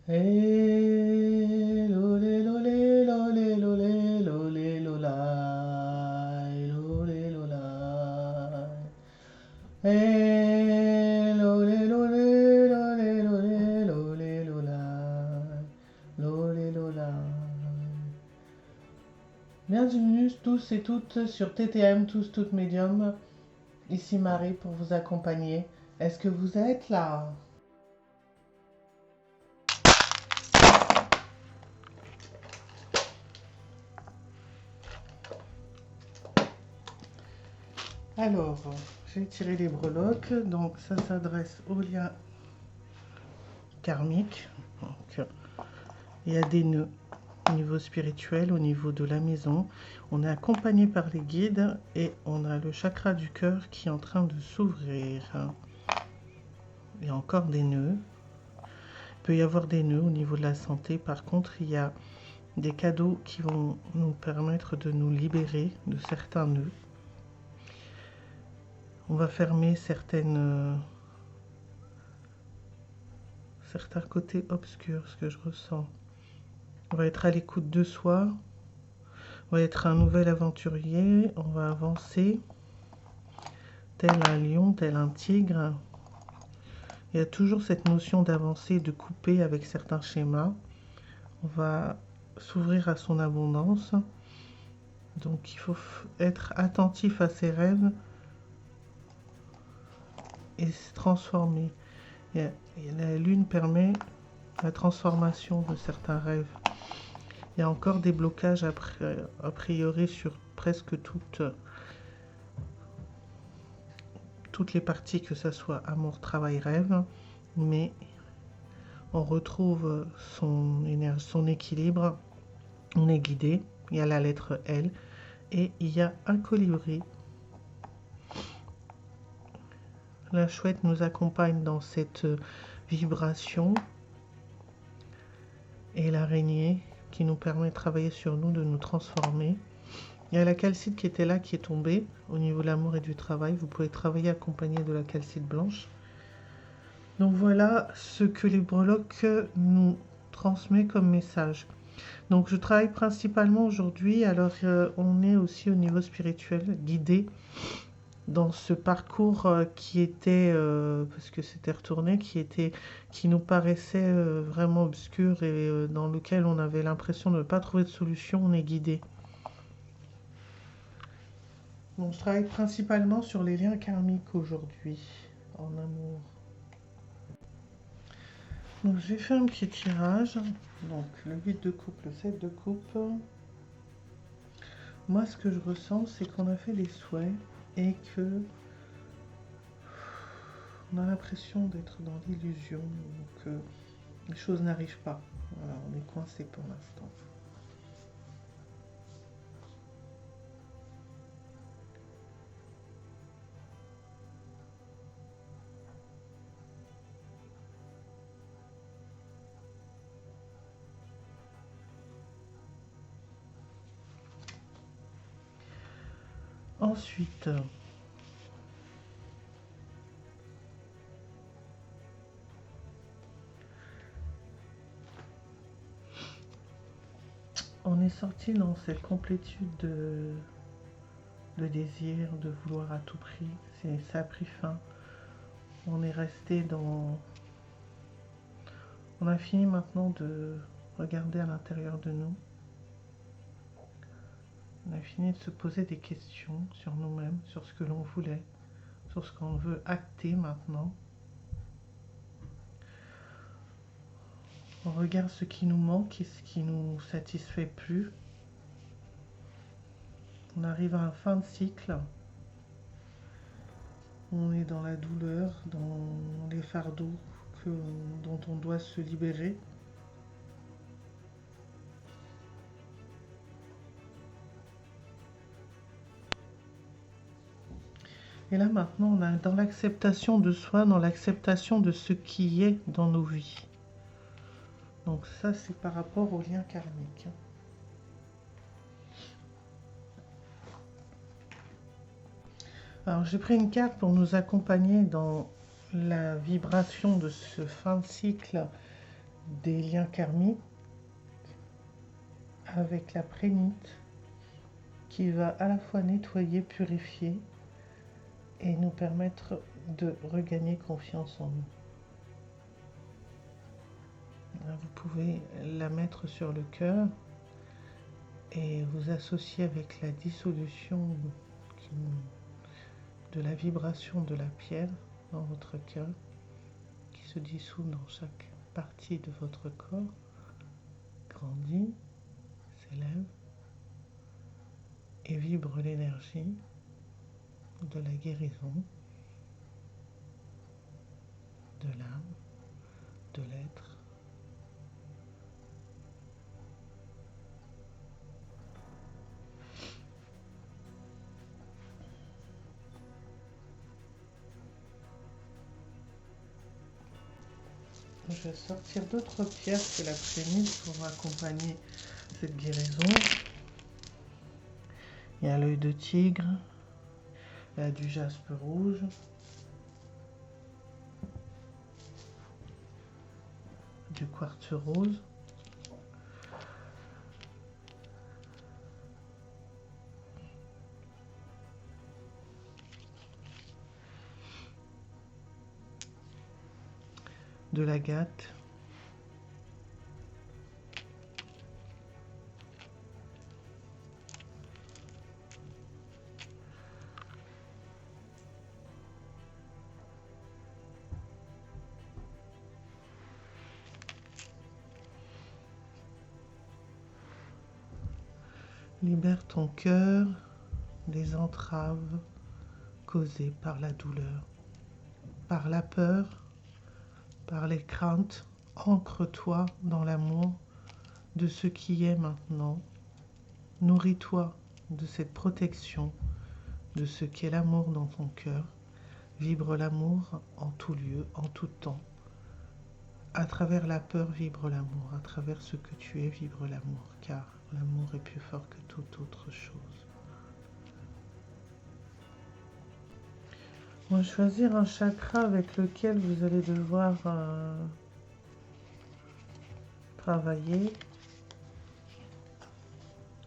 Eh, lolé, lolé, lolé, lolé, lolé, lolai, lolé, lolai. Eh, lolé, lolé, lolé, lolé, lolé, lolai, lolé, lolai. Bienvenue tous et toutes sur TTM, tous, toutes médiums. Ici Marie pour vous accompagner. Est-ce que vous êtes là? Alors, j'ai tiré les breloques, donc ça s'adresse au lien karmique. Donc, il y a des nœuds au niveau spirituel, au niveau de la maison. On est accompagné par les guides et on a le chakra du cœur qui est en train de s'ouvrir. Il y a encore des nœuds. Il peut y avoir des nœuds au niveau de la santé. Par contre, il y a des cadeaux qui vont nous permettre de nous libérer de certains nœuds. On va fermer certains côtés obscurs, ce que je ressens. On va être à l'écoute de soi. On va être un nouvel aventurier. On va avancer tel un lion, tel un tigre. Il y a toujours cette notion d'avancer, de couper avec certains schémas. On va s'ouvrir à son abondance. Donc il faut être attentif à ses rêves et se transformer. Et la lune permet la transformation de certains rêves. Il y a encore des blocages a priori sur presque toutes les parties, que ce soit amour, travail, rêve, mais on retrouve son énergie, son équilibre. On est guidé. Il y a la lettre L et il y a un colibri. La chouette nous accompagne dans cette vibration et l'araignée qui nous permet de travailler sur nous, de nous transformer. Il y a la calcite qui était là, qui est tombée au niveau de l'amour et du travail. Vous pouvez travailler accompagné de la calcite blanche. Donc voilà ce que les breloques nous transmettent comme message. Donc je travaille principalement aujourd'hui, alors on est aussi au niveau spirituel, guidé dans ce parcours qui était, parce que c'était retourné, qui nous paraissait vraiment obscur et dans lequel on avait l'impression de ne pas trouver de solution. On est guidé. Donc je travaille principalement sur les liens karmiques aujourd'hui, en amour. Donc j'ai fait un petit tirage. Donc le 8 de coupe, le 7 de coupe. Moi ce que je ressens, c'est qu'on a fait des souhaits et que on a l'impression d'être dans l'illusion, que les choses n'arrivent pas. Voilà, on est coincé pour l'instant. Ensuite, on est sorti dans cette complétude de désir, de vouloir à tout prix. Ça a pris fin. On est resté dans... On a fini maintenant de regarder à l'intérieur de nous. On a fini de se poser des questions sur nous-mêmes, sur ce que l'on voulait, sur ce qu'on veut acter maintenant. On regarde ce qui nous manque et ce qui nous satisfait plus. On arrive à un fin de cycle. On est dans la douleur, dans les fardeaux dont on doit se libérer. Et là maintenant, on est dans l'acceptation de soi, dans l'acceptation de ce qui est dans nos vies. Donc ça, c'est par rapport au lien karmique. Alors j'ai pris une carte pour nous accompagner dans la vibration de ce fin de cycle des liens karmiques avec la prénite qui va à la fois nettoyer, purifier et nous permettre de regagner confiance en nous. Vous pouvez la mettre sur le cœur et vous associer avec la dissolution de la vibration de la pierre dans votre cœur qui se dissout dans chaque partie de votre corps, grandit, s'élève et vibre l'énergie de la guérison, de l'âme, de l'être. Je vais sortir d'autres pierres que la prénite pour accompagner cette guérison. Il y a l'œil de tigre, il y a du jaspe rouge, du quartz rose, de l'agate, libère ton cœur des entraves causées par la douleur, par la peur, par les craintes. Ancre-toi dans l'amour de ce qui est maintenant. Nourris-toi de cette protection, de ce qu'est l'amour dans ton cœur. Vibre l'amour en tout lieu, en tout temps. À travers la peur, vibre l'amour. À travers ce que tu es, vibre l'amour. Car l'amour est plus fort que toute autre chose. On va choisir un chakra avec lequel vous allez devoir travailler.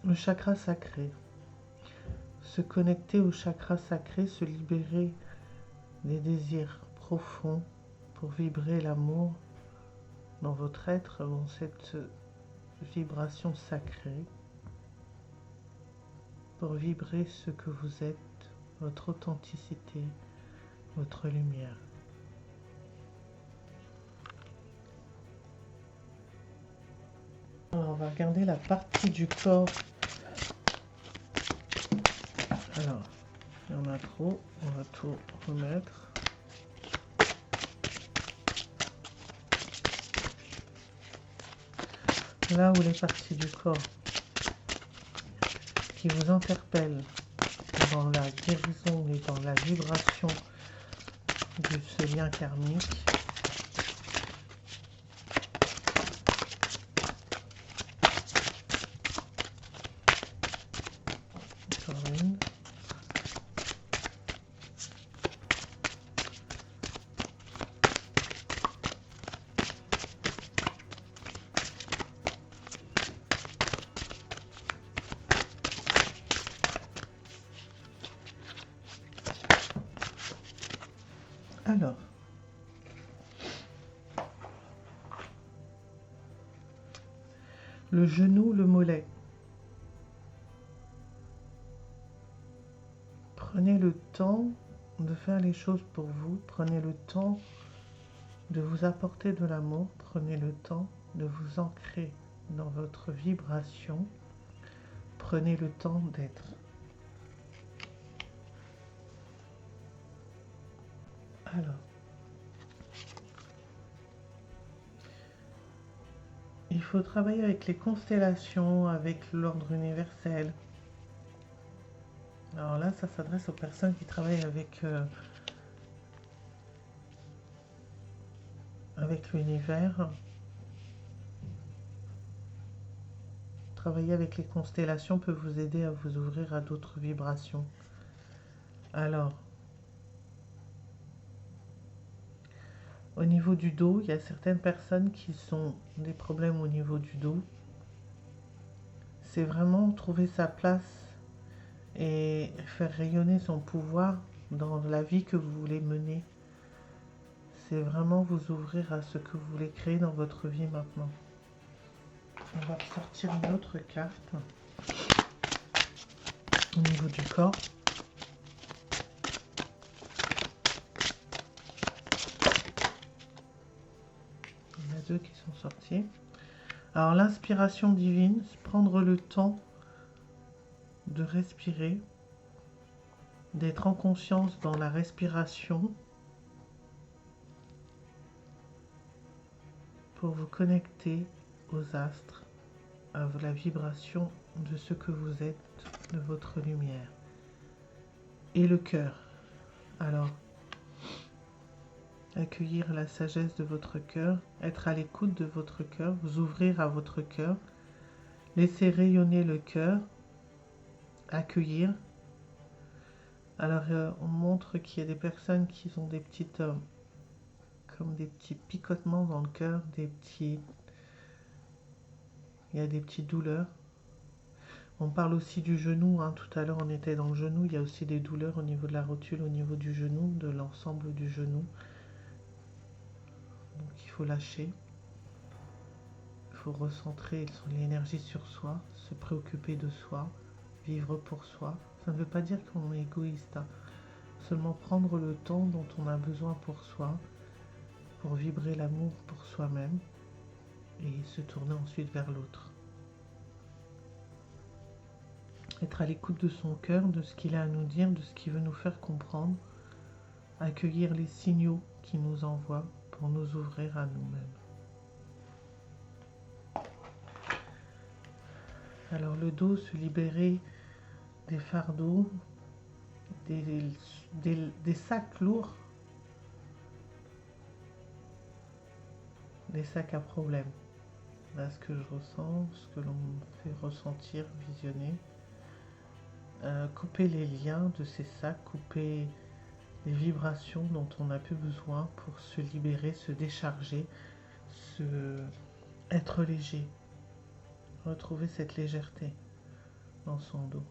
Le chakra sacré. Se connecter au chakra sacré, se libérer des désirs profonds pour vibrer l'amour dans votre être, dans cette vibration sacrée, pour vibrer ce que vous êtes, votre authenticité, votre lumière. Alors, on va regarder la partie du corps. Alors, il y en a trop, on va tout remettre. Là où les parties du corps qui vous interpellent dans la guérison et dans la vibration de ce lien karmique, Corinne. Alors, le genou, le mollet. Prenez le temps de faire les choses pour vous. Prenez le temps de vous apporter de l'amour. Prenez le temps de vous ancrer dans votre vibration. Prenez le temps d'être. Alors, il faut travailler avec les constellations, avec l'ordre universel. Alors là, ça s'adresse aux personnes qui travaillent avec l'univers. Travailler avec les constellations peut vous aider à vous ouvrir à d'autres vibrations. Alors, Au niveau du dos, il y a certaines personnes qui ont des problèmes au niveau du dos. C'est vraiment trouver sa place et faire rayonner son pouvoir dans la vie que vous voulez mener. C'est vraiment vous ouvrir à ce que vous voulez créer dans votre vie maintenant. On va sortir une autre carte au niveau du corps. Il y en a deux qui sont sortis. Alors l'inspiration divine, c'est prendre le temps de respirer, d'être en conscience dans la respiration pour vous connecter aux astres, à la vibration de ce que vous êtes, de votre lumière. Et le cœur. Alors, accueillir la sagesse de votre cœur, être à l'écoute de votre cœur, vous ouvrir à votre cœur, laisser rayonner le cœur, accueillir. Alors, on montre qu'il y a des personnes qui ont des petites, comme des petits picotements dans le cœur, il y a des petites douleurs. On parle aussi du genou, hein. Tout à l'heure on était dans le genou, il y a aussi des douleurs au niveau de la rotule, au niveau du genou, de l'ensemble du genou. Donc il faut lâcher, il faut recentrer l'énergie sur soi, se préoccuper de soi, vivre pour soi. Ça ne veut pas dire qu'on est égoïste, hein. Seulement prendre le temps dont on a besoin pour soi, pour vibrer l'amour pour soi-même et se tourner ensuite vers l'autre. Être à l'écoute de son cœur, de ce qu'il a à nous dire, de ce qu'il veut nous faire comprendre. Accueillir les signaux qu'il nous envoie pour nous ouvrir à nous-mêmes. Alors le dos, se libérer des fardeaux, des sacs lourds, des sacs à problème. Là, ce que je ressens, ce que l'on me fait ressentir, visionner. Couper les liens de ces sacs, couper les vibrations dont on n'a plus besoin pour se libérer, se décharger, être léger, retrouver cette légèreté dans son dos.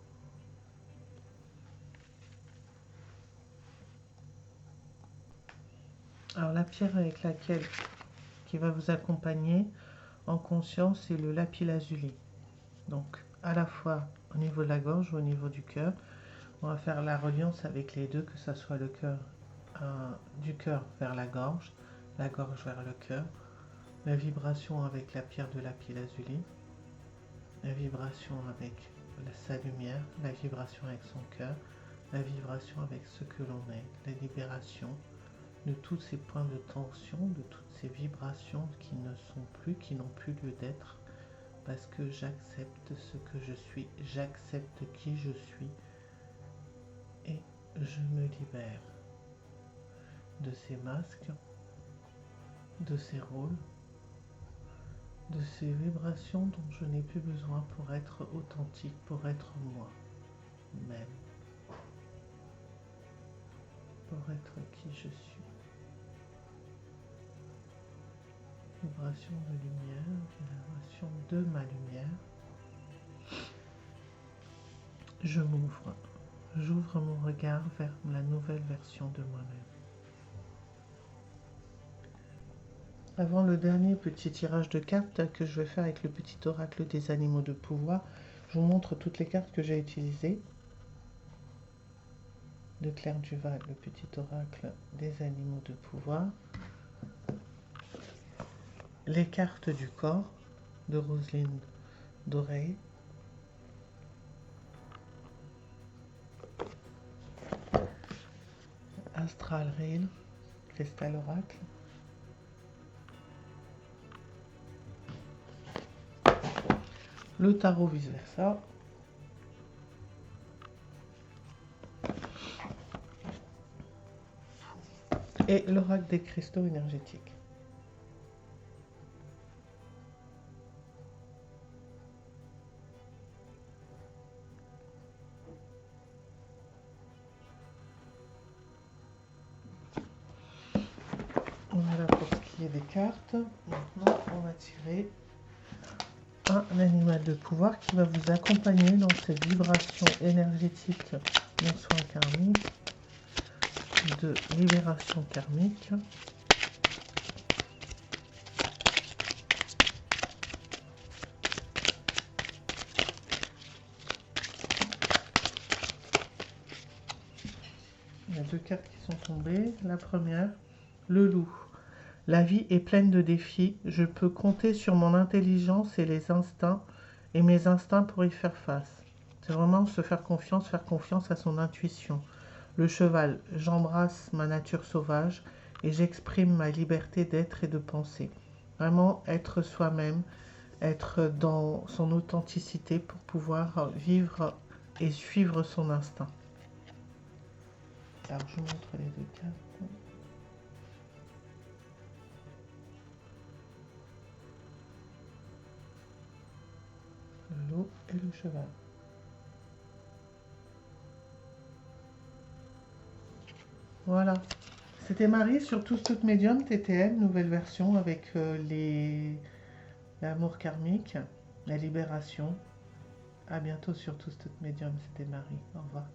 Alors la pierre avec laquelle qui va vous accompagner en conscience, c'est le lapis-lazuli. Donc à la fois au niveau de la gorge ou au niveau du cœur. On va faire la reliance avec les deux, que ce soit le cœur du cœur vers la gorge vers le cœur, la vibration avec la pierre de lapis-lazuli, la vibration avec sa lumière, la vibration avec son cœur, la vibration avec ce que l'on est, la libération de tous ces points de tension, de toutes ces vibrations qui ne sont plus, qui n'ont plus lieu d'être, parce que j'accepte ce que je suis, j'accepte qui je suis, et je me libère de ces masques, de ces rôles, de ces vibrations dont je n'ai plus besoin pour être authentique, pour être moi-même, pour être qui je suis. Vibration de lumière, vibration de ma lumière. Je m'ouvre. J'ouvre mon regard vers la nouvelle version de moi-même. Avant le dernier petit tirage de cartes que je vais faire avec le petit oracle des animaux de pouvoir, je vous montre toutes les cartes que j'ai utilisées. De Claire Duval, le petit oracle des animaux de pouvoir. Les cartes du corps de Roselyne Doré. Astral Rail, Cristal Oracle. Le tarot vice versa. Et l'oracle des cristaux énergétiques. On Voilà pour ce qui est des cartes. Maintenant, on va tirer un animal de pouvoir qui va vous accompagner dans cette vibration énergétique de soin karmique, de libération karmique. Il y a deux cartes qui sont tombées. La première, le loup. La vie est pleine de défis. Je peux compter sur mon intelligence et mes instincts pour y faire face. C'est vraiment se faire confiance à son intuition. Le cheval, j'embrasse ma nature sauvage et j'exprime ma liberté d'être et de penser. Vraiment être soi-même, être dans son authenticité pour pouvoir vivre et suivre son instinct. Alors je vous montre les deux cartes. Le loup et le cheval. Voilà. C'était Marie sur Tous Toutes Médium TTM, nouvelle version avec l'amour karmique, la libération. À bientôt sur Tous Toutes Médium. C'était Marie. Au revoir.